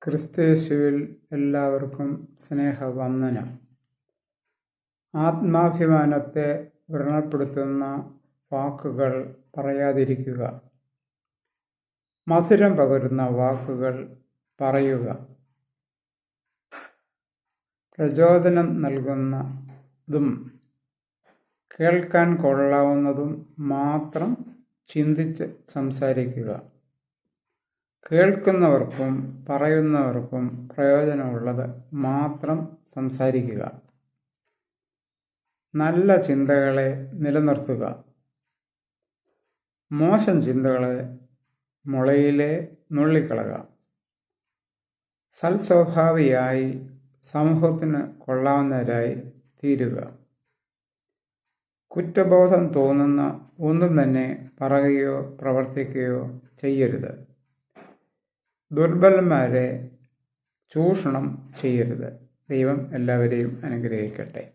ക്രിസ്തുയേശുവിൽ എല്ലാവർക്കും സ്നേഹവന്ദനം. ആത്മാഭിമാനത്തെ വ്രണപ്പെടുത്തുന്ന വാക്കുകൾ പറയാതിരിക്കുക. മധുരം പകരുന്ന വാക്കുകൾ പറയുക. പ്രചോദനം നൽകുന്നതും കേൾക്കാൻ കൊള്ളാവുന്നതും മാത്രം ചിന്തിച്ച് സംസാരിക്കുക. കേൾക്കുന്നവർക്കും പറയുന്നവർക്കും പ്രയോജനമുള്ളത് മാത്രം സംസാരിക്കുക. നല്ല ചിന്തകളെ നിലനിർത്തുക. മോശം ചിന്തകളെ മുളയിലെ നുള്ളിക്കളയുക. സൽസ്വഭാവിയായി സമൂഹത്തിന് കൊള്ളാവുന്നവരായി തീരുക. കുറ്റബോധം തോന്നുന്ന ഒന്നും തന്നെ പറയുകയോ പ്രവർത്തിക്കുകയോ ചെയ്യരുത്. ദുർബലന്മാരെ ചൂഷണം ചെയ്യരുത്. ദൈവം എല്ലാവരെയും അനുഗ്രഹിക്കട്ടെ.